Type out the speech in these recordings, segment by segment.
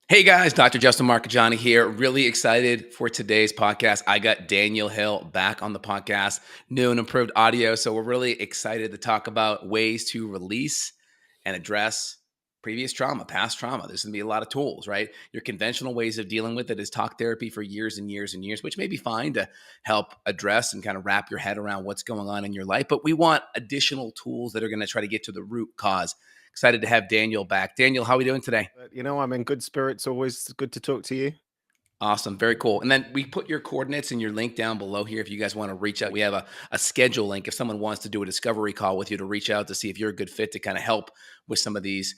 Hey guys, Dr. Justin Marcagiani here. Really excited for today's podcast. I got Daniel Hill back on the podcast, new and improved audio. So we're really excited to talk about ways to release and address previous trauma, past trauma. There's going to be a lot of tools, right? Your conventional ways of dealing with it is talk therapy for years and years and years, which may be fine to help address and kind of wrap your head around what's going on in your life. But we want additional tools that are going to try to get to the root cause. Excited to have Daniel back. Daniel, how are we doing today? I'm in good spirits. Always good to talk to you. Awesome. Very cool. And then we put your coordinates and your link down below here if you guys want to reach out. We have a schedule link if someone wants to do a discovery call with you to reach out to see if you're a good fit to kind of help with some of these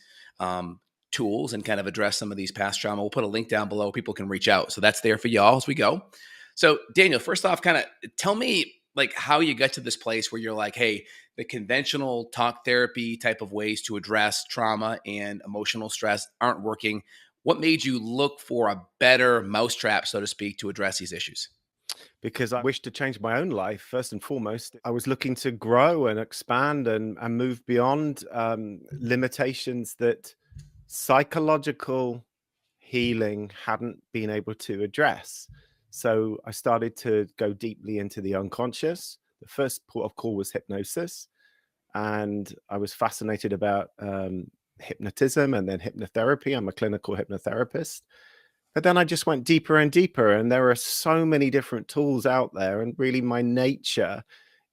tools and kind of address some of these past trauma. We'll put a link down below. People can reach out. So that's there for y'all as we go. So Daniel, first off, kind of tell me like how you got to this place where you're like, hey, the conventional talk therapy type of ways to address trauma and emotional stress aren't working. What made you look for a better mousetrap, so to speak, to address these issues? Because I wish to change my own life. First and foremost, I was looking to grow and expand and move beyond limitations that psychological healing hadn't been able to address. So I started to go deeply into the unconscious. The first port of call was hypnosis. And I was fascinated about hypnotism and then hypnotherapy. I'm a clinical hypnotherapist. But then I just went deeper and deeper, and there are so many different tools out there. And really, my nature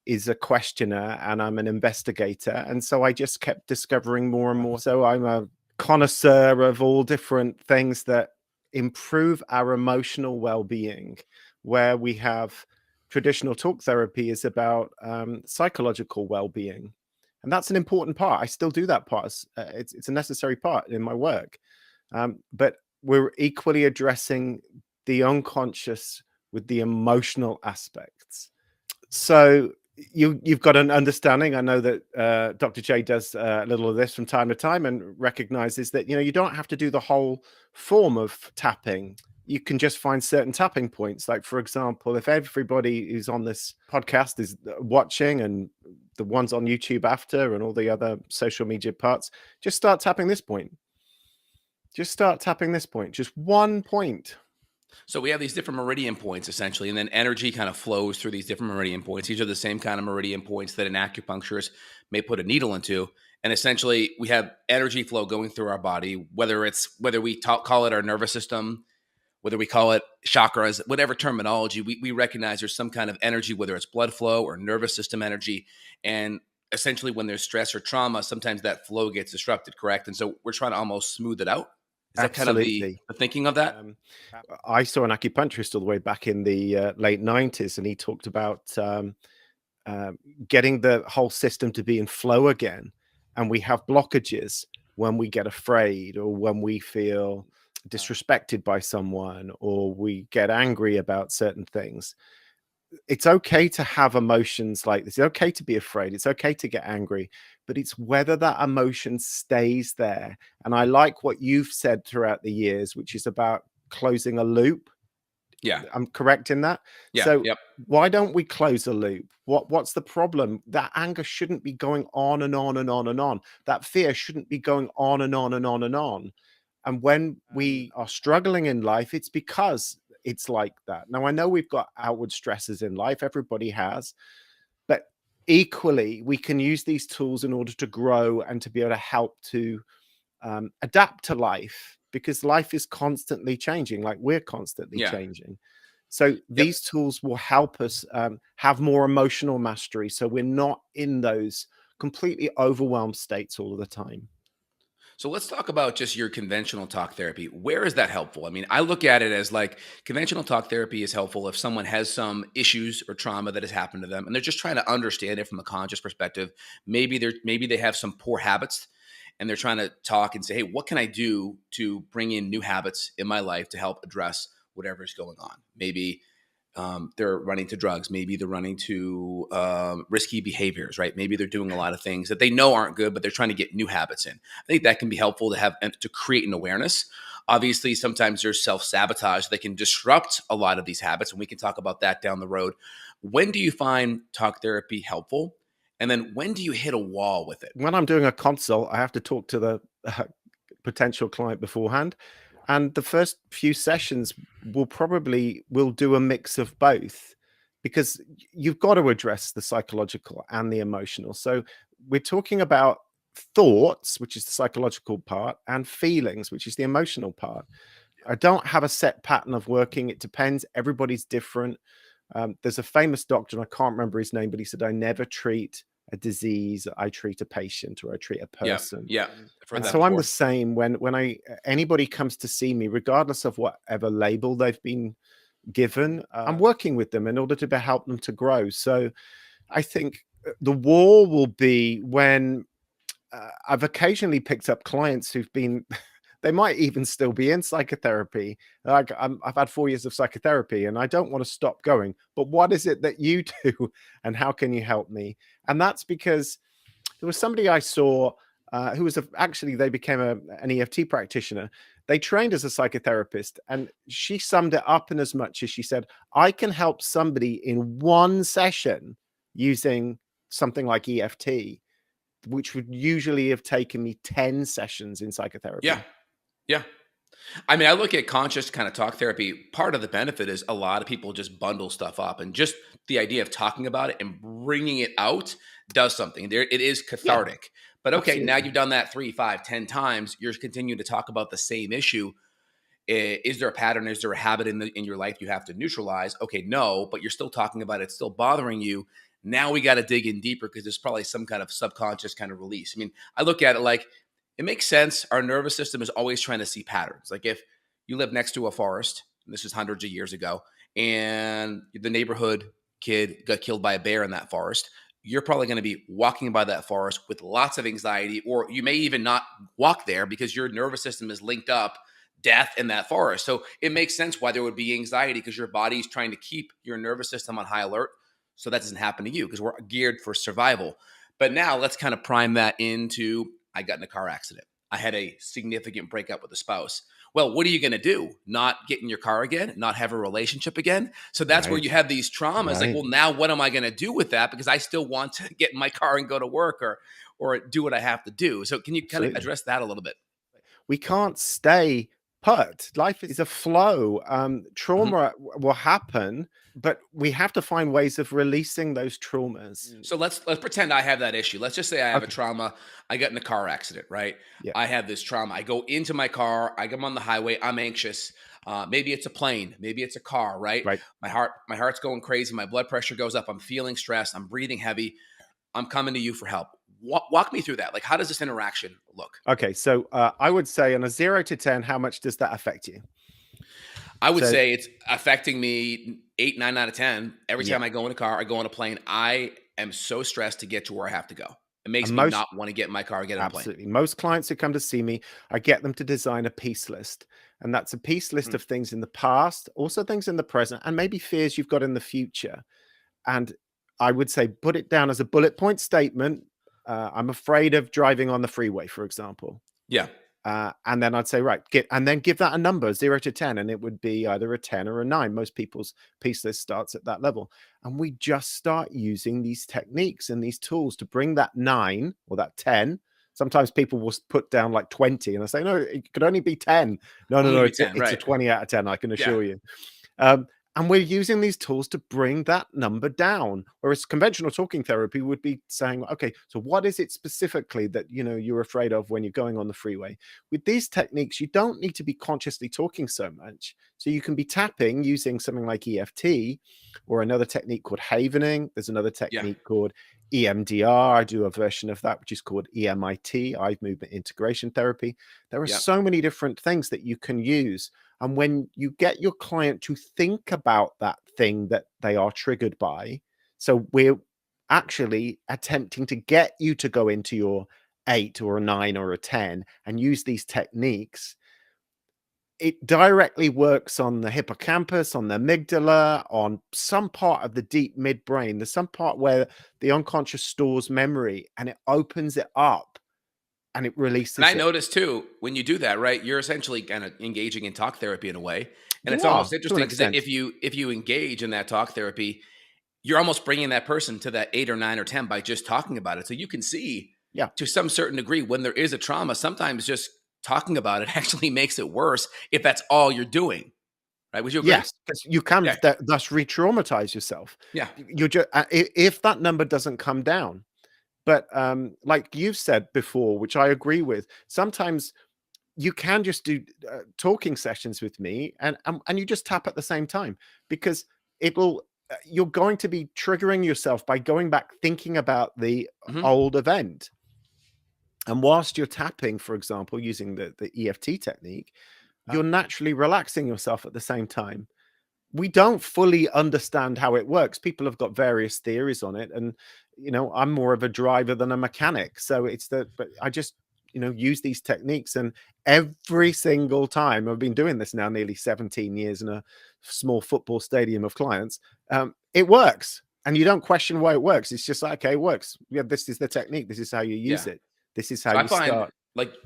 is a questioner and I'm an investigator. And so I just kept discovering more and more. So I'm a connoisseur of all different things that improve our emotional well being, where we have traditional talk therapy is about psychological well being. And that's an important part. I still do that part. It's a necessary part in my work. But we're equally addressing the unconscious with the emotional aspects. So you've got an understanding. I know that Dr. J does a little of this from time to time and recognizes that, you don't have to do the whole form of tapping. You can just find certain tapping points. Like, for example, if everybody who's on this podcast is watching and the ones on YouTube after and all the other social media parts, just start tapping this point. Just start tapping this point, just one point. So we have these different meridian points essentially, and then energy kind of flows through these different meridian points. These are the same kind of meridian points that an acupuncturist may put a needle into. And essentially, we have energy flow going through our body, whether we call it our nervous system, whether we call it chakras, whatever terminology, we recognize there's some kind of energy, whether it's blood flow or nervous system energy. And essentially, when there's stress or trauma, sometimes that flow gets disrupted, correct? And so we're trying to almost smooth it out. Is that kind of the Absolutely. thinking of that? I saw an acupuncturist all the way back in the late 90s, and he talked about getting the whole system to be in flow again. And we have blockages when we get afraid or when we feel disrespected by someone or we get angry about certain things. It's okay to have emotions like this. It's okay to be afraid. It's okay to get angry, but it's whether that emotion stays there. And I like what you've said throughout the years, which is about closing a loop. Yeah. I'm correct in that. Yeah. So Yep. why don't we close a loop? What's the problem? That anger shouldn't be going on and on and on and on. That fear shouldn't be going on and on and on and on. And when we are struggling in life, it's because it's like that. Now, I know we've got outward stresses in life, everybody has, but equally, we can use these tools in order to grow and to be able to help to adapt to life, because life is constantly changing, like we're constantly Yeah. changing. So Yep. these tools will help us have more emotional mastery. So we're not in those completely overwhelmed states all of the time. So let's talk about just your conventional talk therapy. Where is that helpful? I mean, I look at it as like conventional talk therapy is helpful if someone has some issues or trauma that has happened to them and they're just trying to understand it from a conscious perspective. Maybe they have some poor habits and they're trying to talk and say, "Hey, what can I do to bring in new habits in my life to help address whatever's going on?" Maybe they're running to drugs. Maybe they're running to risky behaviors, right? Maybe they're doing a lot of things that they know aren't good, but they're trying to get new habits in. I think that can be helpful to have and to create an awareness. Obviously, sometimes there's self-sabotage that can disrupt a lot of these habits, and we can talk about that down the road. When do you find talk therapy helpful? And then when do you hit a wall with it? When I'm doing a consult, I have to talk to the potential client beforehand. And the first few sessions will do a mix of both, because you've got to address the psychological and the emotional. So we're talking about thoughts, which is the psychological part, and feelings, which is the emotional part. I don't have a set pattern of working. It depends. Everybody's different. There's a famous doctor, and I can't remember his name, but he said, I never treat a disease, I treat a patient, or I treat a Yeah, person. yeah, I've heard And that so I'm the before. same when anybody comes to see me, regardless of whatever label they've been given, I'm working with them in order to help them to grow. So I think the war will be when I've occasionally picked up clients who've been, they might even still be in psychotherapy. Like I've had 4 years of psychotherapy and I don't want to stop going, but what is it that you do and how can you help me? And that's because there was somebody I saw who was actually, they became an EFT practitioner. They trained as a psychotherapist, and she summed it up in as much as she said, I can help somebody in one session using something like EFT, which would usually have taken me 10 sessions in Yeah, psychotherapy. yeah. I mean, I look at conscious kind of talk therapy. Part of the benefit is a lot of people just bundle stuff up, and just the idea of talking about it and bringing it out does something. There, it is Yeah, cathartic. But okay, now absolutely. you've done that 3, 5, 10 times. You're continuing to talk about the same issue. Is there a pattern? Is there a habit in your life you have to neutralize? Okay, no, but you're still talking about it. It's still bothering you. Now we got to dig in deeper because there's probably some kind of subconscious kind of release. I mean, I look at it like it makes sense. Our nervous system is always trying to see patterns. Like if you live next to a forest, and this is hundreds of years ago, and the neighborhood kid got killed by a bear in that forest, you're probably going to be walking by that forest with lots of anxiety, or you may even not walk there because your nervous system is linked up death in that forest. So it makes sense why there would be anxiety, because your body's trying to keep your nervous system on high alert so that doesn't happen to you, because we're geared for survival. But now let's kind of prime that into I got in a car accident. I had a significant breakup with a spouse. Well, what are you going to do? Not get in your car again? Not have a relationship again? So that's where Right. you have these traumas. Like, Right. well, now what am I going to do with that? Because I still want to get in my car and go to work, or do what I have to do. So can you kind of Absolutely. address that a little bit? We can't stay put. Life is a flow. Mhm. Trauma will happen, but we have to find ways of releasing those traumas. So let's pretend I have that issue. Let's just say I have a Okay. trauma. I got in a car accident, right? Yeah. I have this trauma. I go into my car. I am on the highway. I'm anxious. Maybe it's a plane. Maybe it's a car, right? Right. My heart's going crazy. My blood pressure goes up. I'm feeling stressed. I'm breathing heavy. I'm coming to you for help. Walk me through that. Like, how does this interaction look? Okay. So I would say on a 0 to 10, how much does that affect you? I would So say it's affecting me 8, 9 out of 10. Every yeah, time I go in a car, I go on a plane, I am so stressed to get to where I have to go. It makes and me most not want to get in my car and get on a plane. absolutely most clients who come to see me, I get them to design a piece list. And that's a piece list Mm, of things in the past, also things in the present, and maybe fears you've got in the future. And I would say put it down as a bullet point statement. I'm afraid of driving on the freeway, for example. yeah. And then I'd say, right, give that a number, 0 to 10, and it would be either a 10 or a 9. Most people's piece list starts at that level. And we just start using these techniques and these tools to bring that 9 or that 10. Sometimes people will put down like 20, and I say, no, it could only be 10. No, no, Only no, be it's a, 10, it's a right. 20 out of 10, I can Yeah. assure you. Um, and we're using these tools to bring that number down. Whereas conventional talking therapy would be saying, okay, so what is it specifically that you're afraid of when you're going on the freeway? With these techniques, you don't need to be consciously talking so much. So you can be tapping using something like EFT, or another technique called havening. There's another Yeah. technique called EMDR. I do a version of that, which is called EMIT, eye movement integration therapy. There are Yeah. so many different things that you can use. And when you get your client to think about that thing that they are triggered by, so we're actually attempting to get you to go into your 8 or a 9 or a 10 and use these techniques. It directly works on the hippocampus, on the amygdala, on some part of the deep midbrain. There's some part where the unconscious stores memory, and it opens it up and it And I releases it. noticed too, when you do that, right, you're essentially kind of engaging in talk therapy in a way. And You it's are, almost to an interesting because extent. if you engage in that talk therapy, you're almost bringing that person to that 8 or 9 or 10 by just talking about it. So you can see Yeah. to some certain degree when there is a trauma, sometimes just talking about it actually makes it worse if that's all you're doing, right? Would you agree? Yes, because you can Yeah, thus re-traumatize yourself. yeah. You're just if that number doesn't come down. But like you've said before, which I agree with, sometimes you can just do talking sessions with me, and you just tap at the same time, because it'll you're going to be triggering yourself by going back thinking about the Mhm. old event. And whilst you're tapping, for example, using the EFT technique, you're naturally relaxing yourself at the same time. We don't fully understand how it works. People have got various theories on it, and I'm more of a driver than a mechanic. So but I just use these techniques, and every single time, I've been doing this now nearly 17 years in a small football stadium of clients, it works, and you don't question why it works. It's just like, okay, it works. Yeah, this is the technique. This is how you use Yeah. it. This is how So I you find, start.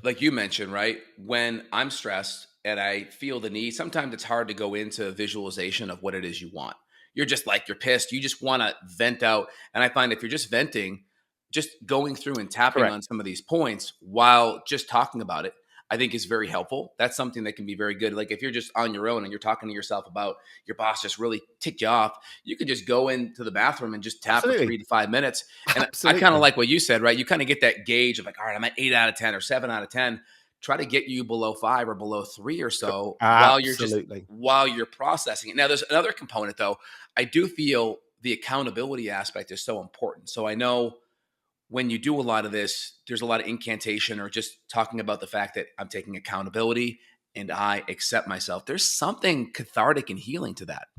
like you mentioned, right? When I'm stressed and I feel the need, sometimes it's hard to go into visualization of what it is you want. You're just like, you're pissed. You just want to vent out. And I find if you're just venting, just going through and tapping on Correct. some of these points while just talking about it, I think is very helpful. That's something that can be very good. Like if you're just on your own and you're talking to yourself about your boss just really ticked you off, you could just go into the bathroom and just tap for Absolutely. 3 to 5 minutes. And I kind of Absolutely. like what you said, right? You kind of get that gauge of like, all right, I'm at 8 out of 10 or 7 out of 10. Try to get you below 5 or below 3 or so Absolutely. while you're processing it. Now, there's another component though. I do feel the accountability aspect is so important. So I know when you do a lot of this, there's a lot of incantation or just talking about the fact that I'm taking accountability and I accept myself. There's something cathartic and healing to that.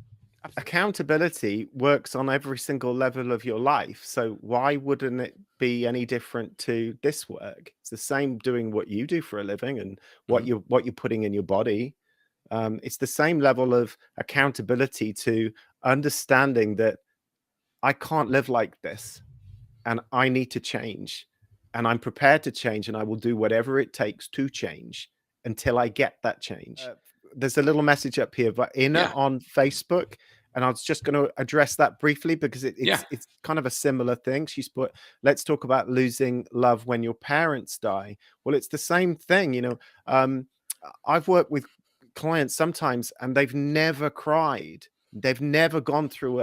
Accountability works on every single level of your life. So why wouldn't it be any different to this work? It's the same doing what you do for a living and Mhm. what you're putting in your body. It's the same level of accountability to understanding that I can't live like this, and I need to change, and I'm prepared to change, and I will do whatever it takes to change until I get that change. There's a little message up here, but Inna Yeah. on Facebook, and I was just going to address that briefly because Yeah. it's kind of a similar thing. She's put, let's talk about losing love when your parents die. Well, it's the same thing, I've worked with clients sometimes, and they've never cried. They've never gone through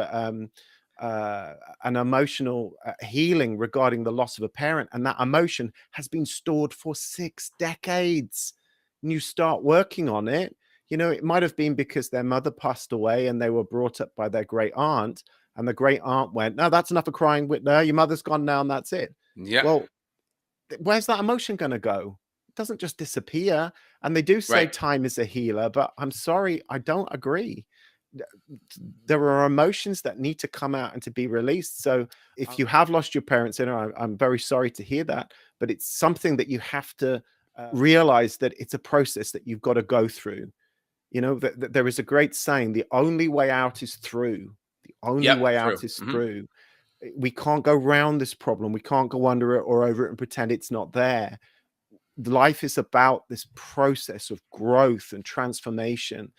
uh, an emotional healing regarding the loss of a parent, and that emotion has been stored for 6 decades. And you start working on it, it might have been because their mother passed away and they were brought up by their great aunt, and the great aunt went, no, that's enough of crying with, no, your mother's gone now and that's it. Yeah. Well, where's that emotion going to go? It doesn't just disappear. And they do say Right. time is a healer, but I'm sorry, I don't agree. There are emotions that need to come out and to be released. So if you have lost your parents, I'm very sorry to hear that, but it's something that you have to realize that it's a process that you've got to go through. That there is a great saying, the only way out is through. The only Yep. way True. out is Mhm. through. We can't go round this problem. We can't go under it or over it and pretend it's not there. Life is about this process of growth and transformation,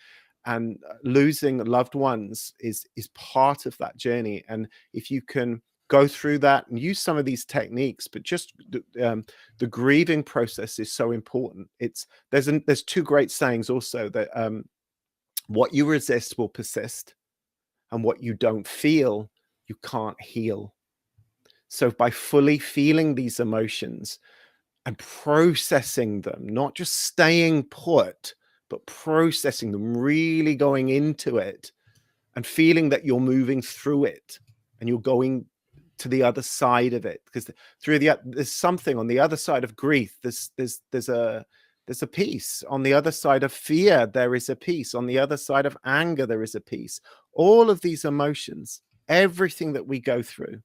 and losing loved ones is part of that journey. And if you can go through that and use some of these techniques, but just the grieving process is so important. There's two great sayings also, that what you resist will persist, and what you don't feel, you can't heal. So by fully feeling these emotions and processing them, not just staying put, but processing them, really going into it and feeling that you're moving through it and you're going to the other side of it, because there's something on the other side of grief. There's a peace on the other side of fear. There is a peace on the other side of anger. There is a peace. All of these emotions, everything that we go through,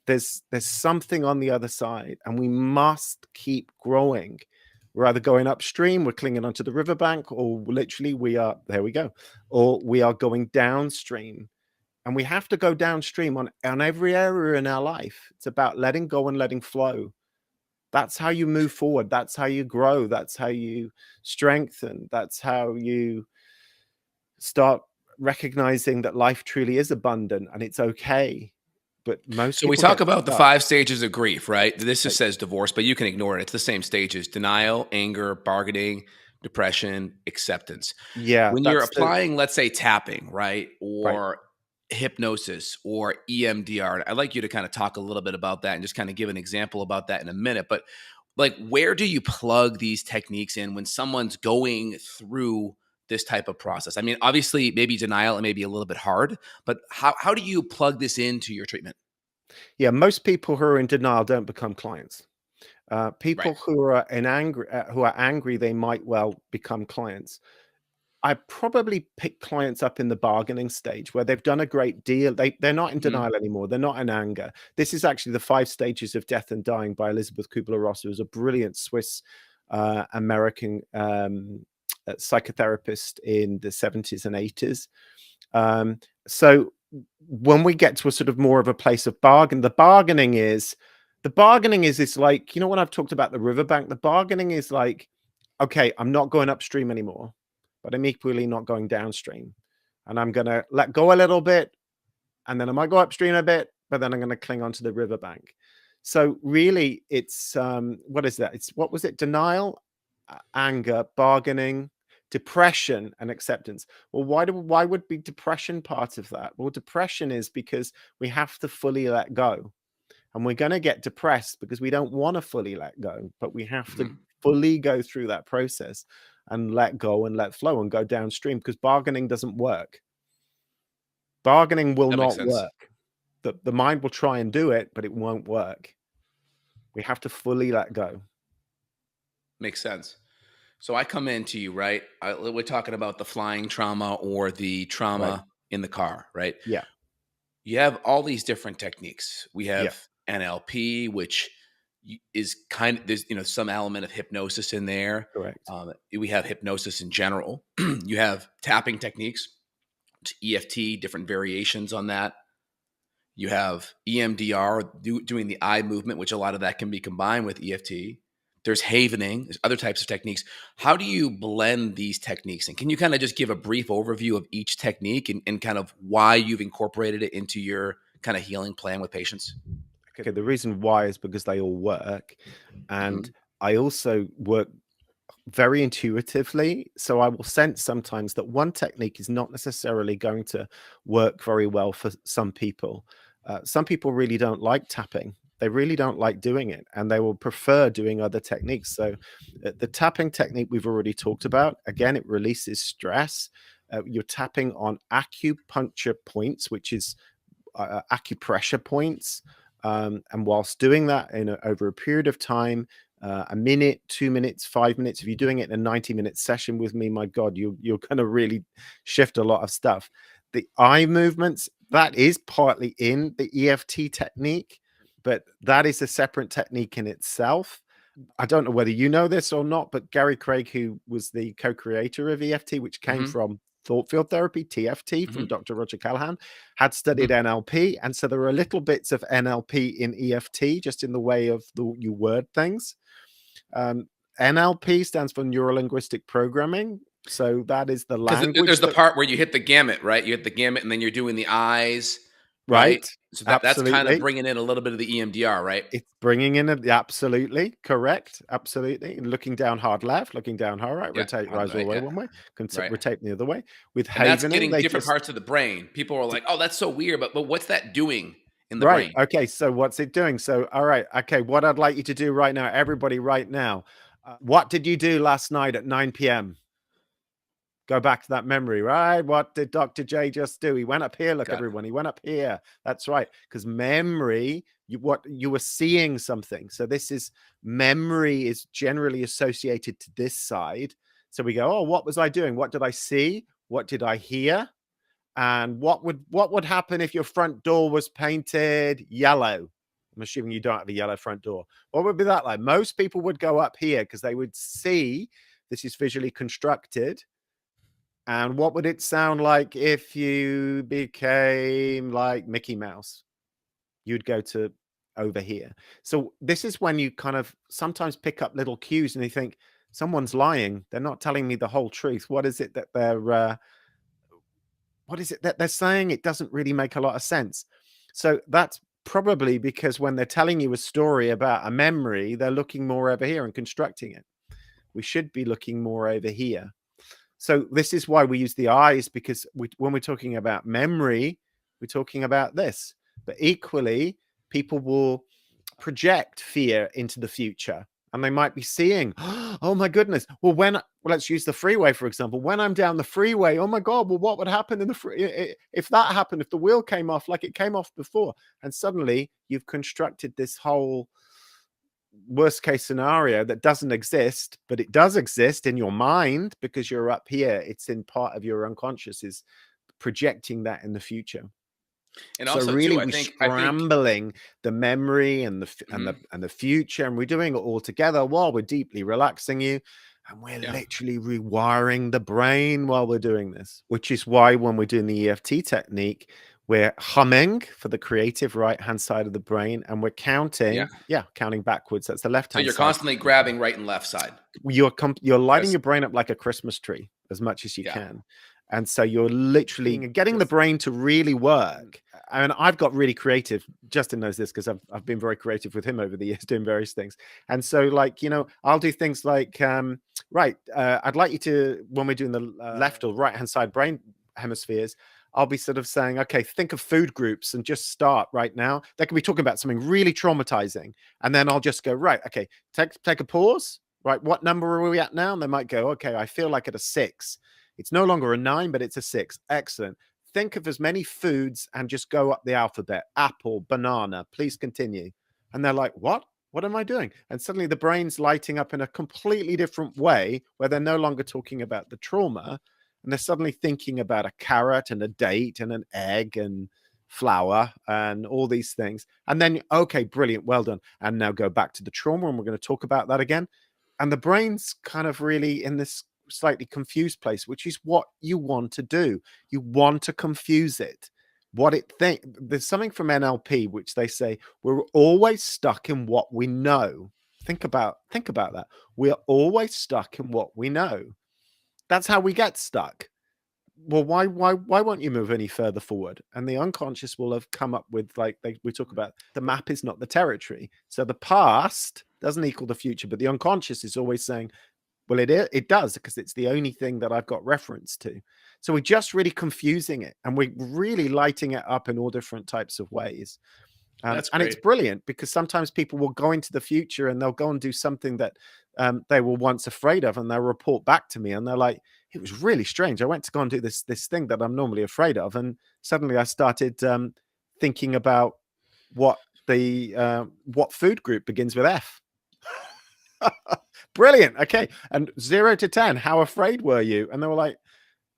there's something on the other side, and we must keep growing. We're either going upstream, we're clinging onto the riverbank, or literally there we go, or we are going downstream. And we have to go downstream on every area in our life. It's about letting go and letting flow. That's how you move forward. That's how you grow. That's how you strengthen. That's how you start recognizing that life truly is abundant and it's okay. but most So we people talk get about the stuck. 5 stages of grief, right? This just Right. says divorce, but you can ignore it. It's the same stages: denial, anger, bargaining, depression, acceptance. Yeah, When you're that's the applying, let's say, tapping, right? right. Or hypnosis or EMDR, I'd like you to kind of talk a little bit about that and just kind of give an example about that in a minute. But like, where do you plug these techniques in when someone's going through this type of process? I mean, obviously, maybe denial, it may be a little bit hard, but how do you plug this into your treatment? Yeah, most people who are in denial don't become clients. Right. People who are angry, they might well become clients. I probably pick clients up in the bargaining stage where they've done a great deal. They're not in Mhm. denial anymore. They're not in anger. This is actually the 5 stages of death and dying by Elizabeth Kubler-Ross, who was a brilliant Swiss American psychotherapist in the 70s and 80s. So when we get to a sort of more of a place of bargain, the bargaining is it's like, you know, when I've talked about the riverbank, the bargaining is like, okay, I'm not going upstream anymore, but I'm equally not going downstream. And I'm going to let go a little bit, and then I might go upstream a bit, but then I'm going to cling onto the riverbank. So really, it's what is that? It's what was it? Denial, anger, bargaining, depression, and acceptance. Well, why would be depression part of that? Well, depression is because we have to fully let go, and we're going to get depressed because we don't want to fully let go, but we have to Mhm. fully go through that process and let go and let flow and go downstream, because bargaining doesn't work. Bargaining will That makes not sense. work. The mind will try and do it, but it won't work. We have to fully let go. Makes sense. So I come into you, right? We're talking about the flying trauma or the Right. trauma in the car, right? Yeah. You have all these different techniques. We Yeah. have NLP, which is kind of, there's, some element of hypnosis in there. Correct. We have hypnosis in general. You have tapping techniques, EFT, different variations on that. You have EMDR, doing the eye movement, which a lot of that can be combined with EFT. There's havening, there's other types of techniques. How do you blend these techniques? And can you kind of just give a brief overview of each technique and kind of why you've incorporated it into your kind of healing plan with patients? Okay. The reason why is because they all work. And Hmm. I also work very intuitively. So I will sense sometimes that one technique is not necessarily going to work very well for some people. Some people really don't like tapping. They really don't like doing it, and they will prefer doing other techniques. So the tapping technique we've already talked about, again, it releases stress. You're tapping on acupuncture points, which is acupressure points. And whilst doing that over a period of time, a minute, 2 minutes, 5 minutes, if you're doing it in a 90-minute session with me, my God, you're going to really shift a lot of stuff. The eye movements, that is partly in the EFT technique, but that is a separate technique in itself. I don't know whether you know this or not, but Gary Craig, who was the co-creator of EFT, which came Hmm. from thought field therapy, TFT, from Hmm. Dr. Roger Callahan, had studied Hmm. NLP. And so there are little bits of NLP in EFT, just in the way of you word things. Um, NLP stands for neuro linguistic programming. So that is the Because language there's the that, part where you hit the gamut, right? You hit the gamut, and then you're doing the eyes, right? right? So that's kind of Absolutely. bringing in a little bit of the EMDR, right? It's bringing in absolutely correct. Absolutely. And looking down hard left, looking down hard right, Yeah, rotate your hard eyes all the right, way yeah, one way, right. rotate the other way. With And that's havening, getting they different just, parts of the brain. People are like, "Oh, that's so weird," but what's that doing in the right. brain? Okay. So what's it doing? So, all right. Okay. What I'd like you to do right now, everybody, right now. What did you do last night at 9 p.m.? Go back to that memory, right? What did Dr. J just do? He went up here. Look, Got it. everyone. He went up here. That's right. Because memory, what you were seeing something. So this is memory is generally associated to this side. So we go, oh, what was I doing? What did I see? What did I hear? And what would happen if your front door was painted yellow? I'm assuming you don't have a yellow front door. What would be that like? Most people would go up here because they would see this is visually constructed. And what would it sound like if you became like Mickey Mouse? You'd go to over here. So this is when you kind of sometimes pick up little cues and you think, someone's lying. They're not telling me the whole truth. What is it that they're saying? It doesn't really make a lot of sense. So that's probably because when they're telling you a story about a memory, they're looking more over here and constructing it. We should be looking more over here. So this is why we use the eyes, because when we're talking about memory, we're talking about this. But equally, people will project fear into the future, and they might be seeing, oh my goodness, well, let's use the freeway, for example. When I'm down the freeway, oh my God, well, what would happen in the if that happened, if the wheel came off like it came off before? And suddenly you've constructed this whole worst case scenario that doesn't exist, but it does exist in your mind because you're up here. It's in part of your unconscious is projecting that in the future. And So also really, too, we're I think scrambling the memory and the future, and we're doing it all together while we're deeply relaxing you, and we're literally rewiring the brain while we're doing this. Which is why when we're doing the EFT technique, we're humming for the creative right-hand side of the brain, and we're counting, counting backwards. That's the left-hand so you're side. constantly grabbing right and left side. You're lighting your brain up like a Christmas tree as much as you can. And so you're literally getting the brain to really work. And I've got really creative. Justin knows this because I've been very creative with him over the years doing various things. And so, like, you know, I'll do things like, I'd like you to, when we're doing the left or right-hand side brain hemispheres, I'll be sort of saying, okay, think of food groups and just start right now. They could be talking about something really traumatizing. And then I'll just go, right, okay, take a pause. Right, what number are we at now? And they might go, okay, I feel like at a 6. It's no longer a 9, but it's a 6. Excellent. Think of as many foods and just go up the alphabet. Apple, banana, please continue. And they're like, what? What am I doing? And suddenly the brain's lighting up in a completely different way where they're no longer talking about the trauma. And they're suddenly thinking about a carrot and a date and an egg and flour and all these things. And then, okay, brilliant. Well done. And now go back to the trauma. And we're going to talk about that again. And the brain's kind of really in this slightly confused place, which is what you want to do. You want to confuse it. There's something from NLP which they say we're always stuck in what we know. Think about that. We're always stuck in what we know. That's how we get stuck. Well, why won't you move any further forward? And the unconscious will have come up with, like, we talk about, the map is not the territory. So the past doesn't equal the future, but the unconscious is always saying, well, it does, because it's the only thing that I've got reference to. So we're just really confusing it, and we're really lighting it up in all different types of ways. And it's brilliant, because sometimes people will go into the future and they'll go and do something that they were once afraid of, and they'll report back to me and they're like, it was really strange. I went to go and do this thing that I'm normally afraid of, and suddenly I started thinking about what food group begins with F. Brilliant. Okay. And 0 to 10, how afraid were you? And they were like,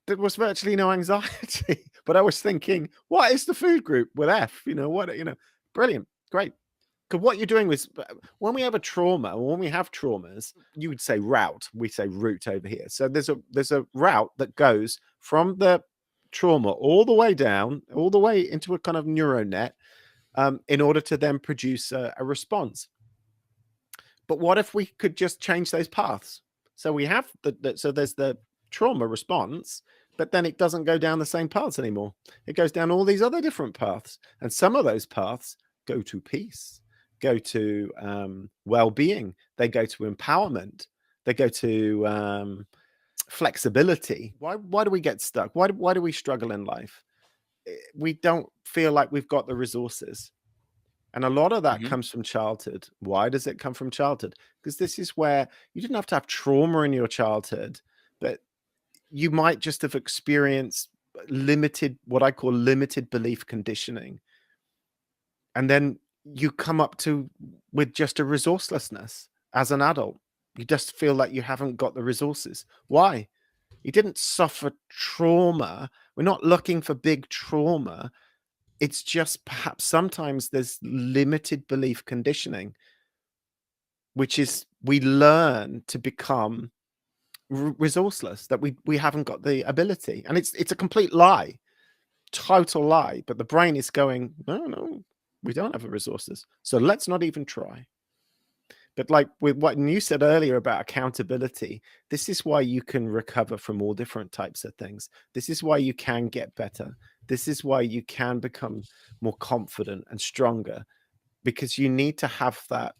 there was virtually no anxiety. But I was thinking, what is the food group with F? Brilliant. Great. Because what you're doing was, when we have a trauma, or when we have traumas, you would say route. We say route over here. So there's a route that goes from the trauma all the way down, all the way into a kind of neural net, in order to then produce a response. But what if we could just change those paths? So we have so there's the trauma response, but then it doesn't go down the same paths anymore. It goes down all these other different paths. And some of those paths go to peace, go to well-being. They go to empowerment. They go to flexibility. Why do we get stuck? Why do we struggle in life? We don't feel like we've got the resources. And a lot of that comes from childhood. Why does it come from childhood? Because this is where you didn't have to have trauma in your childhood, but you might just have experienced what I call limited belief conditioning. And then you come up with just a resourcelessness as an adult. You just feel like you haven't got the resources. Why? You didn't suffer trauma. We're not looking for big trauma. It's just perhaps sometimes there's limited belief conditioning, which is we learn to become resourceless, that we haven't got the ability. And it's a complete lie, total lie. But the brain is going, no, we don't have the resources. So let's not even try. But like with what you said earlier about accountability, this is why you can recover from all different types of things. This is why you can get better. This is why you can become more confident and stronger, because you need to have that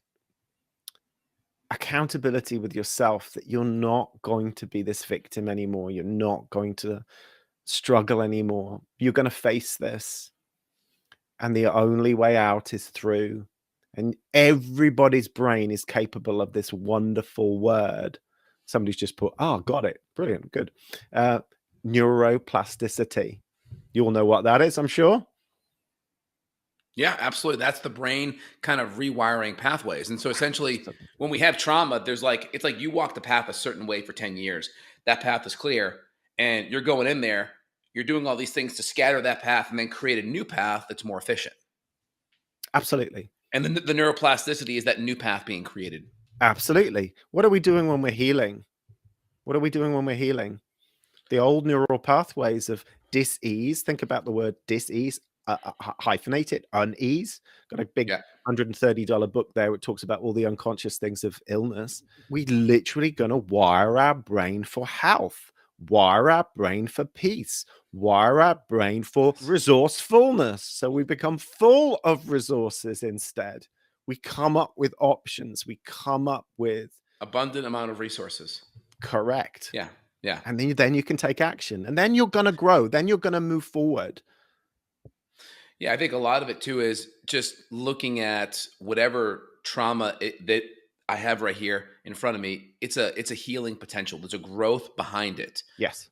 accountability with yourself that you're not going to be this victim anymore. You're not going to struggle anymore. You're going to face this. And the only way out is through. And everybody's brain is capable of this wonderful word. Somebody's just put, oh, got it. Brilliant. Good. Neuroplasticity. You all know what that is, I'm sure. Yeah, absolutely. That's the brain kind of rewiring pathways. And so essentially, when we have trauma, it's like you walk the path a certain way for 10 years. That path is clear, and you're going in there, you're doing all these things to scatter that path and then create a new path that's more efficient. Absolutely. And then the neuroplasticity is that new path being created. Absolutely. What are we doing when we're healing? What are we doing when we're healing? The old neural pathways of dis-ease. Think about the word dis-ease. Hyphenate it, unease. Got a big $130 book there which talks about all the unconscious things of illness. We literally going to wire our brain for health, wire our brain for peace, wire our brain for resourcefulness. So we become full of resources instead. We come up with options. We come up with abundant amount of resources. Correct. Yeah. Yeah. And then you can take action, and then you're going to grow. Then you're going to move forward. Yeah, I think a lot of it too is just looking at whatever trauma that I have right here in front of me. It's a healing potential. There's a growth behind it. Yes.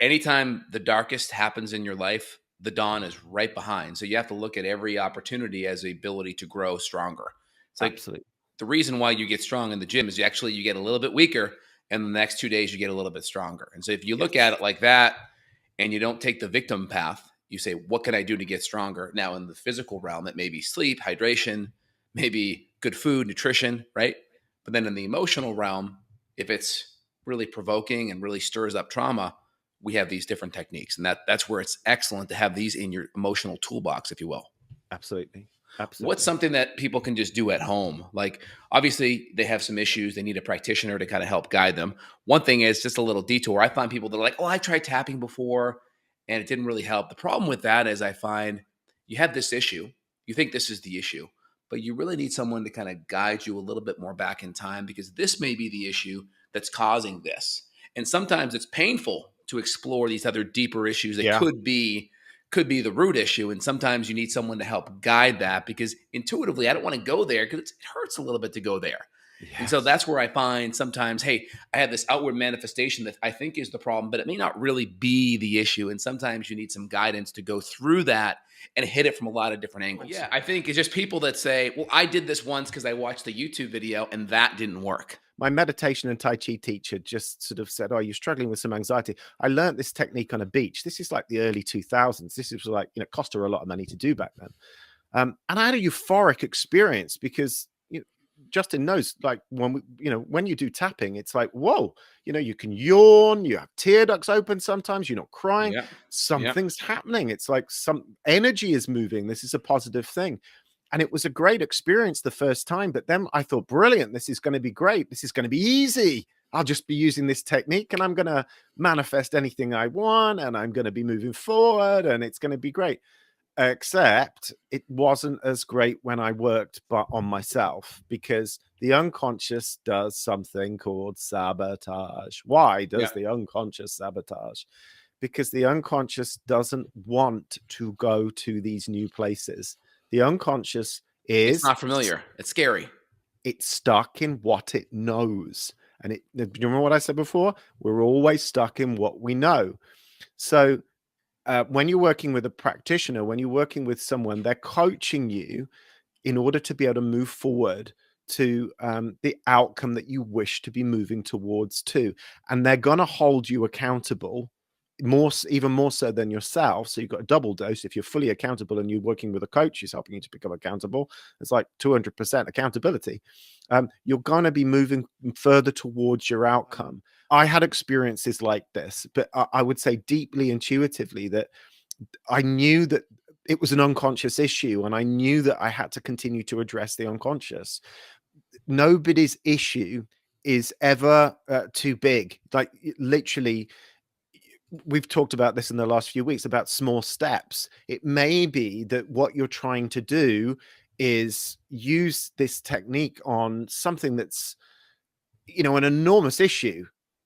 Anytime the darkest happens in your life, the dawn is right behind. So you have to look at every opportunity as the ability to grow stronger. It's like absolutely the reason why you get strong in the gym is you get a little bit weaker, and the next 2 days you get a little bit stronger. And so if you look at it like that, and you don't take the victim path, you say, what can I do to get stronger? Now, in the physical realm, it may be sleep, hydration, maybe good food, nutrition, right? But then in the emotional realm, if it's really provoking and really stirs up trauma, we have these different techniques. And that's where it's excellent to have these in your emotional toolbox, if you will. Absolutely. Absolutely. What's something that people can just do at home? Like, obviously, they have some issues. They need a practitioner to kind of help guide them. One thing is just a little detour. I find people that are like, oh, I tried tapping before and it didn't really help. The problem with that is I find you have this issue. You think this is the issue, but you really need someone to kind of guide you a little bit more back in time, because this may be the issue that's causing this. And sometimes it's painful to explore these other deeper issues that could be the root issue. And sometimes you need someone to help guide that, because intuitively, I don't want to go there because it hurts a little bit to go there. Yes. And so that's where I find sometimes, hey, I have this outward manifestation that I think is the problem, but it may not really be the issue. And sometimes you need some guidance to go through that and hit it from a lot of different angles. Yeah, I think it's just people that say, well, I did this once because I watched the YouTube video and that didn't work. My meditation and Tai Chi teacher just sort of said, oh, you're struggling with some anxiety. I learned this technique on a beach. This is like the early 2000s. This was like, it cost her a lot of money to do back then. And I had a euphoric experience because Justin knows, like when you do tapping, it's like, whoa, you can yawn, you have tear ducts open sometimes, you're not crying, something's happening. It's like some energy is moving. This is a positive thing. And it was a great experience the first time. But then I thought, brilliant, this is going to be great. This is going to be easy. I'll just be using this technique and I'm going to manifest anything I want and I'm going to be moving forward and it's going to be great. Except it wasn't as great when I worked on myself, because the unconscious does something called sabotage. Why does the unconscious sabotage? Because the unconscious doesn't want to go to these new places. The unconscious is... It's not familiar. It's scary. It's stuck in what it knows. And do you remember what I said before? We're always stuck in what we know. So when you're working with a practitioner, when you're working with someone, they're coaching you in order to be able to move forward to the outcome that you wish to be moving towards too. And they're going to hold you accountable even more so than yourself. So you've got a double dose. If you're fully accountable and you're working with a coach who's helping you to become accountable, it's like 200% accountability. You're going to be moving further towards your outcome. I had experiences like this, but I would say deeply intuitively that I knew that it was an unconscious issue and I knew that I had to continue to address the unconscious. Nobody's issue is ever too big. Like literally, we've talked about this in the last few weeks about small steps. It may be that what you're trying to do is use this technique on something that's, you know, an enormous issue,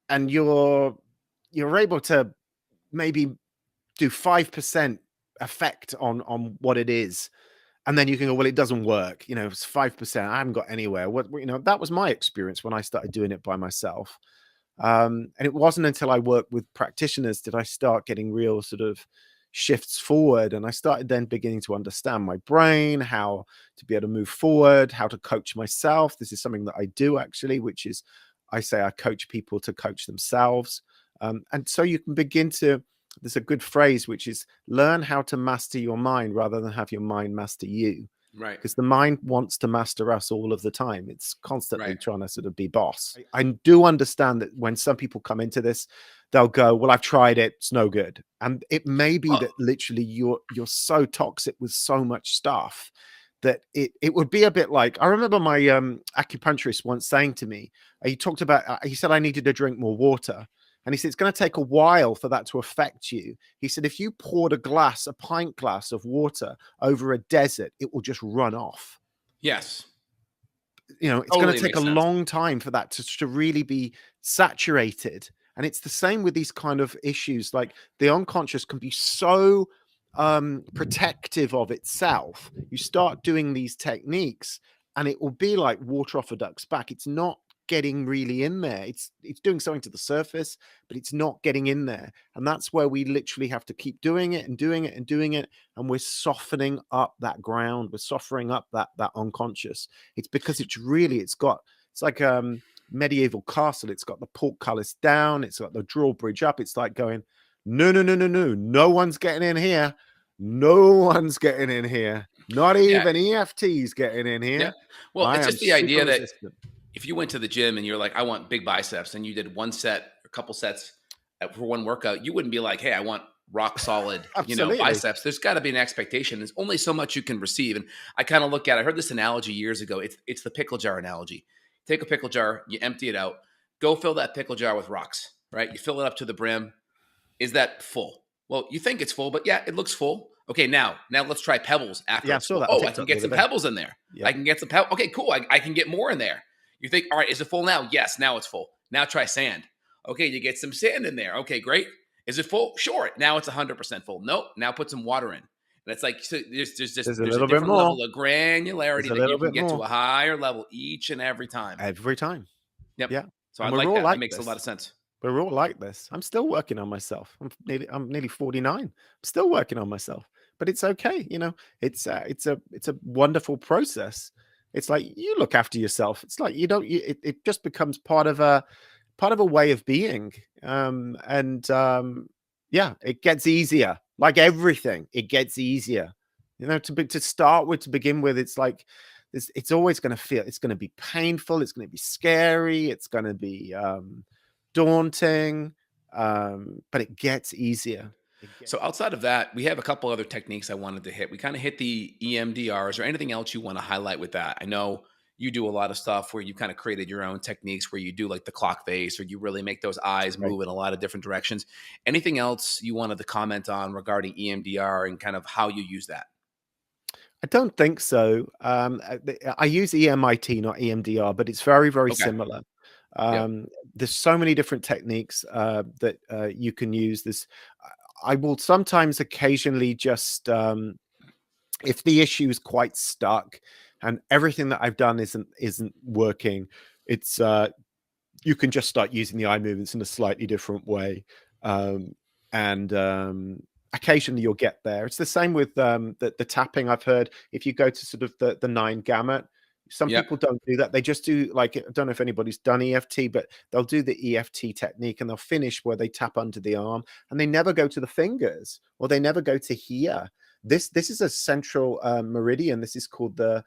and you're able to maybe do 5% effect on what it is. And then you can go, well, it doesn't work. You know, it's 5%. I haven't got anywhere. What, you know, that was my experience when I started doing it by myself. And it wasn't until I worked with practitioners did I start getting real sort of shifts forward. And I started then beginning to understand my brain, how to be able to move forward, how to coach myself. This is something that I do actually, which is I say I coach people to coach themselves. And so you can begin to, there's a good phrase, which is learn how to master your mind rather than have your mind master you. Right. Because the mind wants to master us all of the time. It's constantly Right. trying to sort of be boss. I do understand that when some people come into this, they'll go, well, I've tried it, it's no good. And it may be Well, that literally you're so toxic with so much stuff that it would be a bit like, I remember my acupuncturist once saying to me, he talked about, he said I needed to drink more water. And he said, it's going to take a while for that to affect you. He said, if you poured a pint glass of water over a desert, it will just run off. yes. You know, it's going Totally to take a makes sense. long time for that to really be saturated. And it's the same with these kind of issues. Like the unconscious can be so protective of itself. You start doing these techniques and it will be like water off a duck's back. It's not getting really in there. It's doing something to the surface, but it's not getting in there. And that's where we literally have to keep doing it and doing it and doing it. And we're softening up that ground. We're softening up that unconscious. It's because it's like medieval castle. It's got the portcullis down. It's got the drawbridge up. It's like going, no, no, no, no, no. No one's getting in here. No one's getting in here. Not Yeah. even EFTs getting in Yeah. here. Well, I it's am just the super idea that resistant. if you went to the gym and you're like, I want big biceps, and you did one set, a couple sets for one workout, you wouldn't be like, hey, I want rock solid, Absolutely. biceps. There's got to be an expectation. There's only so much you can receive. And I kind of look at, I heard this analogy years ago. It's the pickle jar analogy. Take a pickle jar, you empty it out, go fill that pickle jar with rocks, right? You fill it up to the brim. Is that full? Well, you think it's full, but yeah, it looks full. Okay, now let's try pebbles after Yeah, I it's saw full. that on Oh, I can TikTok the get other some day. pebbles in there. Yeah. I can get some pebbles. Okay, cool. I can get more in there. You think, all right, is it full now? Yes, now it's full. Now try sand. Okay, you get some sand in there. Okay, great. Is it full? Sure. Now it's 100% full. Nope. Now put some water in. And it's like, so There's a there's a little bit different more. level of There's granularity a that you little can bit get to more. a higher level each and every time. Every time. Yep. Yeah. So I And we're like all that. That like makes a lot this. of sense. We're all like this. I'm still working on myself. I'm nearly 49. I'm still working on myself, but it's okay. You know, it's a wonderful process. It's like you look after yourself. It's like it just becomes part of a way of being. Yeah, it gets easier. Like everything, it gets easier. You know, to start with, to begin with, it's like it's always going to feel, it's going to be painful. It's going to be scary. It's going to be daunting, but it gets easier. So outside of that, we have a couple other techniques I wanted to hit. We kind of hit the EMDRs or anything else you want to highlight with that. I know you do a lot of stuff where you kind of created your own techniques where you do like the clock face or you really make those eyes Right. move in a lot of different directions. Anything else you wanted to comment on regarding EMDR and kind of how you use that? I don't think so. I use EMIT, not EMDR, but it's very, very Okay. similar. Yep. There's so many different techniques that you can use. I will sometimes occasionally just, if the issue is quite stuck and everything that I've done isn't working, it's you can just start using the eye movements in a slightly different way. And occasionally you'll get there. It's the same with the tapping. I've heard if you go to sort of the 9 gamut, some Yep. people don't do that. They just do, like, I don't know if anybody's done EFT, but they'll do the EFT technique and they'll finish where they tap under the arm and they never go to the fingers or they never go to here. This is a central meridian. This is called the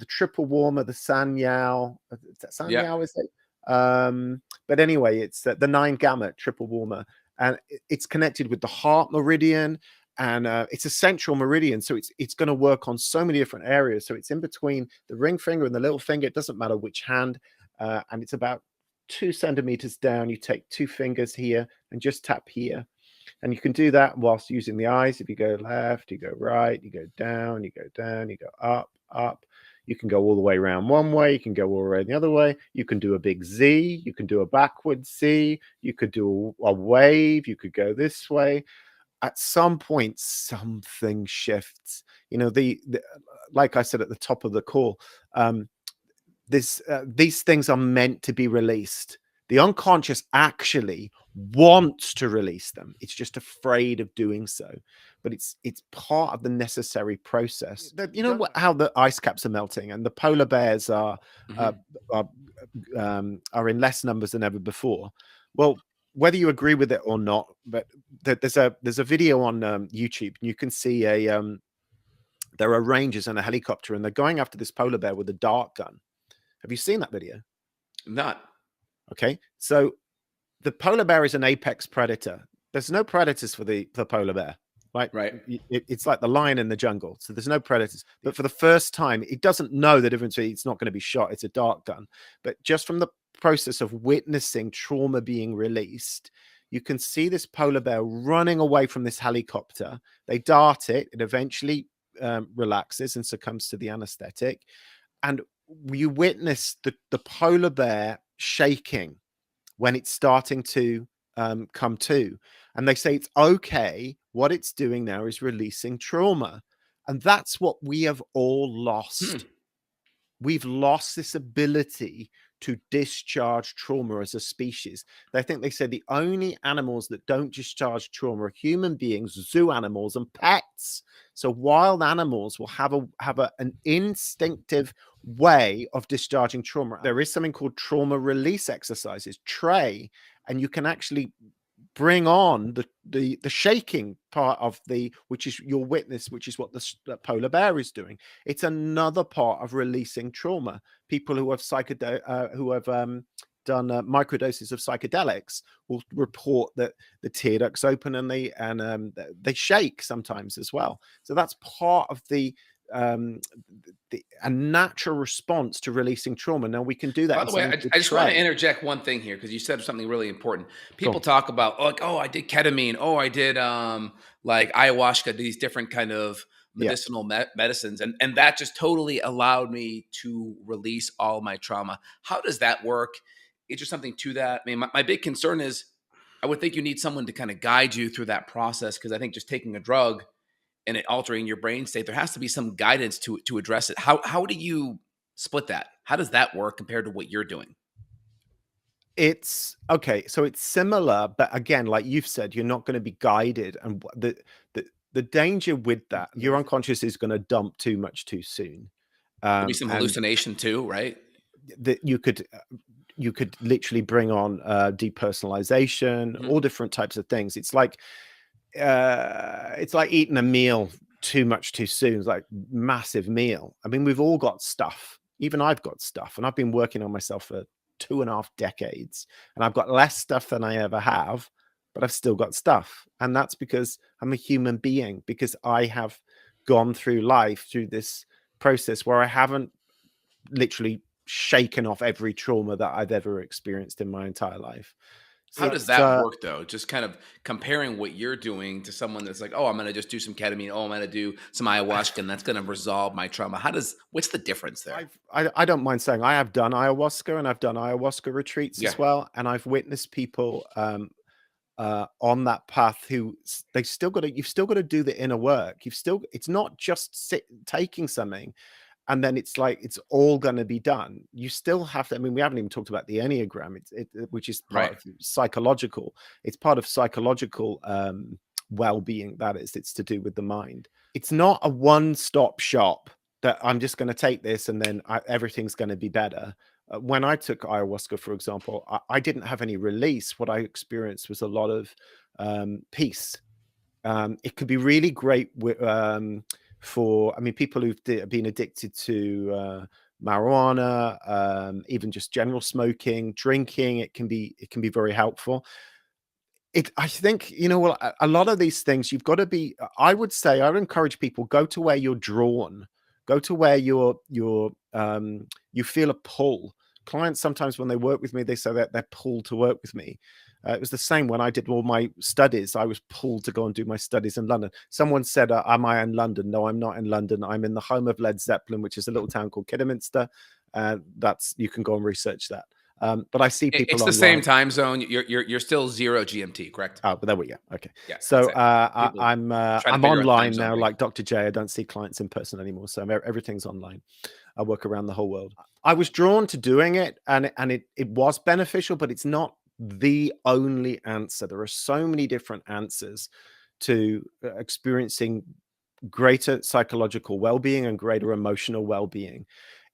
triple warmer, the Sanyao. Is that Yep. Sanyao, is it? But anyway, it's the 9 gamut triple warmer, and it's connected with the heart meridian, and it's a central meridian, so it's going to work on so many different areas. So it's in between the ring finger and the little finger. It doesn't matter which hand, and it's about 2 centimeters down, you take 2 fingers here and just tap here. And you can do that whilst using the eyes. If you go left, you go right, you go down, you go down, you go up, up. You can go all the way around one way. You can go all the way the other way. You can do a big Z. You can do a backward Z. You could do a wave. You could go this way. At some point, something shifts. You know, like I said at the top of the call, these things are meant to be released. The unconscious actually wants to release them. It's just afraid of doing so, but it's part of the necessary process. You know how the ice caps are melting and the polar bears are in less numbers than ever before. Well, whether you agree with it or not, but there's a video on YouTube, and you can see there are rangers in a helicopter, and they're going after this polar bear with a dart gun. Have you seen that video? Not. Okay. So the polar bear is an apex predator. There's no predators for the polar bear, right? Right. It's like the lion in the jungle. So there's no predators. But for the first time, it doesn't know the difference. It's not going to be shot. It's a dart gun. But just from the process of witnessing trauma being released, you can see this polar bear running away from this helicopter. They dart it. It eventually relaxes and succumbs to the anesthetic. And you witness the polar bear shaking when it's starting to come to. And they say it's okay. What it's doing now is releasing trauma. And that's what we have all lost. We've lost this ability to discharge trauma as a species. They say the only animals that don't discharge trauma are human beings, zoo animals, and pets. So wild animals will have an instinctive way of discharging trauma. There is something called trauma release exercises, TRE, and you can actually bring on the shaking part of which is your witness, which is what the polar bear is doing. It's another part of releasing trauma. People who have done microdoses of psychedelics will report that the tear ducts open and they shake sometimes as well. So that's part of a natural response to releasing trauma. Now we can do that. By the way, I just want to interject one thing here, because you said something really important. People talk about, like, oh, I did ketamine. Oh, I did like ayahuasca, these different kind of medicinal medicines. And that just totally allowed me to release all my trauma. How does that work? Is there something to that? I mean, my big concern is I would think you need someone to kind of guide you through that process, because I think just taking a drug and it altering your brain state, there has to be some guidance to address it. How do you split that? How does that work compared to what you're doing? It's okay. So it's similar, but again, like you've said, you're not going to be guided. And the danger with that, your unconscious is going to dump too much too soon. There'll be some hallucination too, right? That you could literally bring on depersonalization, all different types of things. It's like eating a meal too much too soon. It's like massive meal. I mean, we've all got stuff. Even I've got stuff, and I've been working on myself for 2.5 decades, and I've got less stuff than I ever have, but I've still got stuff. And that's because I'm a human being, because I have gone through life through this process where I haven't literally shaken off every trauma that I've ever experienced in my entire life. How does that work, though? Just kind of comparing what you're doing to someone that's like, oh, I'm going to just do some ketamine. Oh, I'm going to do some ayahuasca, and that's going to resolve my trauma. What's the difference there? I don't mind saying I have done ayahuasca, and I've done ayahuasca retreats as well. And I've witnessed people on that path who you've still got to do the inner work. It's not just taking something and then it's like it's all going to be done. You still have to. I mean, we haven't even talked about the Enneagram, which is part of psychological. It's part of psychological well-being. That is, it's to do with the mind. It's not a one-stop shop that I'm just going to take this and then everything's going to be better. When I took ayahuasca, for example, I didn't have any release. What I experienced was a lot of peace. It could be really great for, I mean, people who've been addicted to marijuana, even just general smoking, drinking. It can be very helpful. I think, you know, well, a lot of these things you've got to be. I would encourage people, go to where you're drawn, go to where you feel a pull. clients sometimes when they work with me, they say that they're pulled to work with me. It was the same when I did all my studies. I was pulled to go and do my studies in London. Someone said, am I in London? No, I'm not in London. I'm in the home of Led Zeppelin, which is a little town called Kidderminster. You can go and research that. But I see people It's the online. same time zone. You're still 0 GMT, correct? Oh, but there we go. Okay. Yeah. So trying I'm to figure out online time zone now, thing. like Dr. J. I don't see clients in person anymore. So everything's online. I work around the whole world. I was drawn to doing it, and it was beneficial, but it's not the only answer. There are so many different answers to experiencing greater psychological well-being and greater emotional well-being.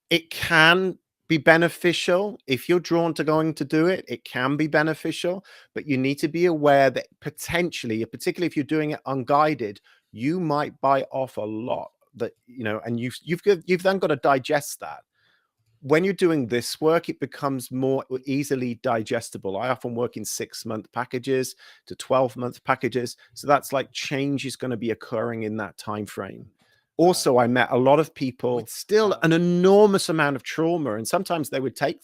It can be beneficial if you're drawn to going to do it. It can be beneficial, but you need to be aware that potentially, particularly if you're doing it unguided, you might bite off a lot that, and you've then got to digest that. When you're doing this work, it becomes more easily digestible. I often work in 6-month packages to 12-month packages. So that's like change is going to be occurring in that time frame. Also, I met a lot of people with still an enormous amount of trauma. And sometimes they would take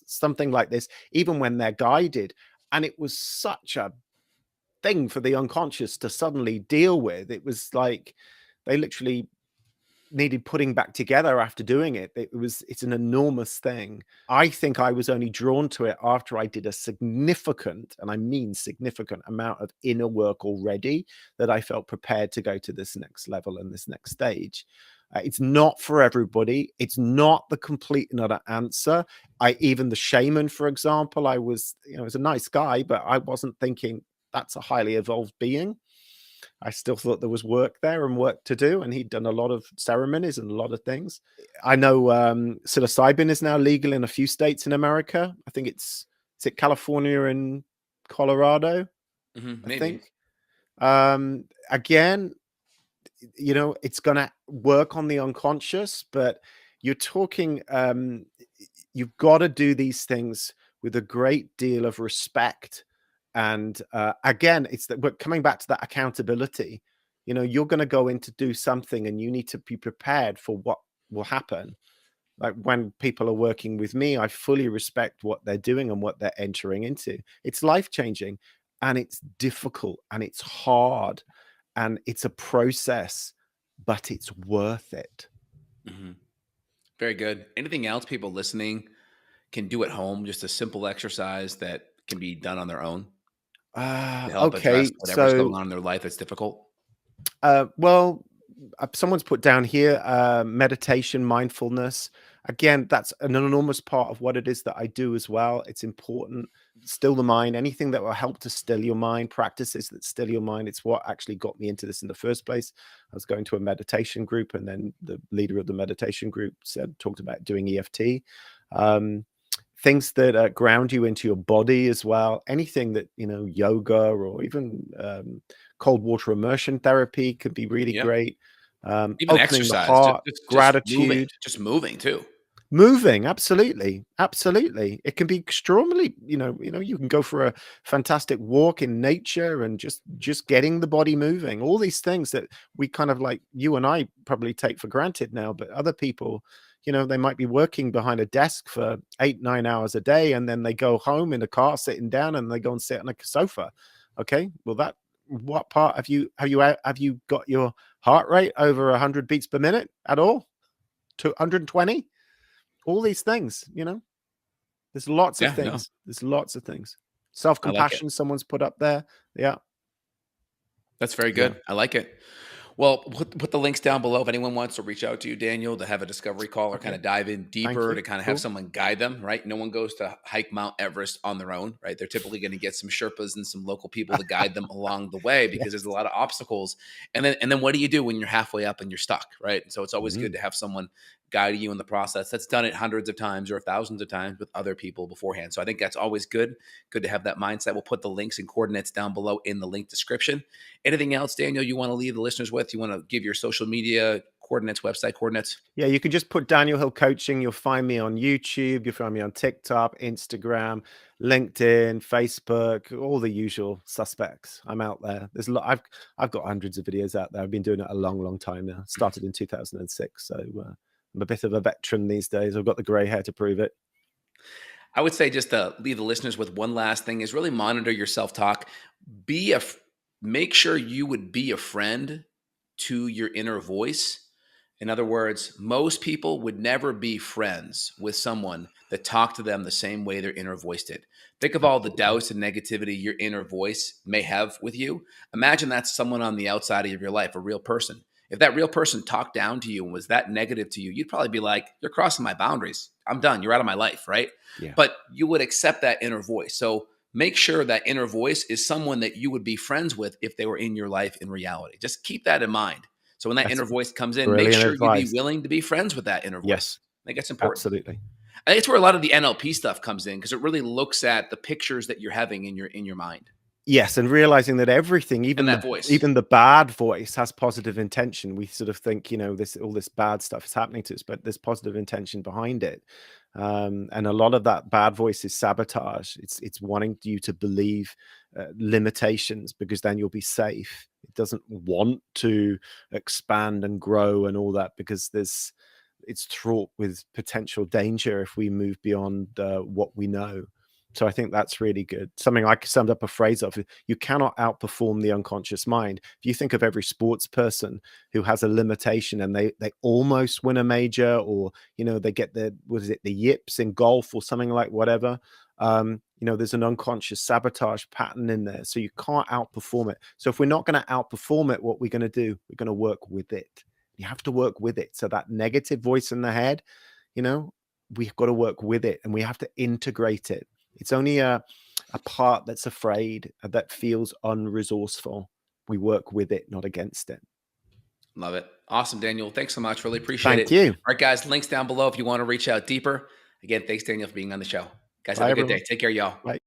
something like this, even when they're guided. And it was such a thing for the unconscious to suddenly deal with. It was like they literally needed putting back together after doing it. It's an enormous thing. I think I was only drawn to it after I did a significant, and I mean significant, amount of inner work already, that I felt prepared to go to this next level and this next stage. It's not for everybody. It's not the complete and utter answer. Even the shaman, for example, I was a nice guy, but I wasn't thinking that's a highly evolved being. I still thought there was work there and work to do, and he'd done a lot of ceremonies and a lot of things. I know psilocybin is now legal in a few states in America. I think is it California and Colorado? I think. Again, it's going to work on the unconscious, but you're talking, you've got to do these things with a great deal of respect. And again, we're coming back to that accountability. You're going to go in to do something, and you need to be prepared for what will happen. Like when people are working with me, I fully respect what they're doing and what they're entering into. It's life-changing, and it's difficult, and it's hard, and it's a process, but it's worth it. Mm-hmm. Very good. Anything else people listening can do at home? Just a simple exercise that can be done on their own to help address whatever's going on in their life that's difficult? Well, someone's put down here, meditation, mindfulness. Again, that's an enormous part of what it is that I do as well. It's important. Still the mind, anything that will help to still your mind, practices that still your mind. It's what actually got me into this in the first place. I was going to a meditation group, and then the leader of the meditation group talked about doing EFT. Things that ground you into your body as well. Anything that, yoga or even cold water immersion therapy could be really great. Even opening exercise, the heart, gratitude, just moving too. Moving, absolutely. It can be extremely, you can go for a fantastic walk in nature and just getting the body moving. All these things that we kind of, like, you and I probably take for granted now, but other people, they might be working behind a desk for 8-9 hours a day, and then they go home in a car sitting down, and they go and sit on a sofa. Okay, well, what part have you got your heart rate over 100 beats per minute at all? 220? All these things, there's lots of things. There's lots of things. Self-compassion, someone's put up there. Yeah. That's very good. Yeah. I like it. Well, put the links down below if anyone wants to reach out to you, Daniel, to have a discovery call or kind of dive in deeper, to kind of have someone guide them, right? No one goes to hike Mount Everest on their own, right? They're typically going to get some Sherpas and some local people to guide them along the way, because there's a lot of obstacles. And then what do you do when you're halfway up and you're stuck, right? So it's always good to have someone guiding you in the process that's done it hundreds of times or thousands of times with other people beforehand. So I think that's always good to have that mindset. We'll put the links and coordinates down below in the link description. Anything else, Daniel, you want to leave the listeners with? You want to give your social media coordinates, website coordinates? Yeah, you can just put Daniel Hill Coaching. You'll find me on YouTube. You'll find me on TikTok, Instagram, LinkedIn, Facebook, all the usual suspects. I'm out there. There's a lot. I've got hundreds of videos out there. I've been doing it a long, long time now. Started in 2006. So I'm a bit of a veteran these days. I've got the gray hair to prove it. I would say, just to leave the listeners with one last thing, is really monitor your self-talk. Be a f- Make sure you would be a friend to your inner voice. In other words, most people would never be friends with someone that talked to them the same way their inner voice did. Think of all the Absolutely. doubts and negativity your inner voice may have with you. Imagine that's someone on the outside of your life, a real person. If that real person talked down to you and was that negative to you, you'd probably be like, "You're crossing my boundaries. I'm done. You're out of my life," right? Yeah. But you would accept that inner voice. So make sure that inner voice is someone that you would be friends with if they were in your life in reality. Just keep that in mind. So when that That's inner voice comes in, make brilliant sure you be advice. willing to be friends with that inner voice. Yes, I think that's important. absolutely. I think it's where a lot of the NLP stuff comes in, because it really looks at the pictures that you're having in your mind Yes, and realizing that everything, and that voice. even the bad voice, has positive intention. We sort of think, this all this bad stuff is happening to us, but there's positive intention behind it. And a lot of that bad voice is sabotage. It's wanting you to believe limitations, because then you'll be safe. It doesn't want to expand and grow and all that, because it's fraught with potential danger if we move beyond what we know. So I think that's really good. Something I summed up a phrase of: you cannot outperform the unconscious mind. If you think of every sports person who has a limitation and they almost win a major, or they get the yips in golf or something like whatever. There's an unconscious sabotage pattern in there. So you can't outperform it. So if we're not going to outperform it, what we're going to do, we're going to work with it. You have to work with it. So that negative voice in the head, we've got to work with it, and we have to integrate it. It's only a part that's afraid, that feels unresourceful. We work with it, not against it. Love it. Awesome, Daniel. Thanks so much. Really appreciate Thank it. you. All right, guys, links down below if you want to reach out deeper. Again, thanks, Daniel, for being on the show. Guys, have Bye, a good everyone. day. Take care, y'all. Bye.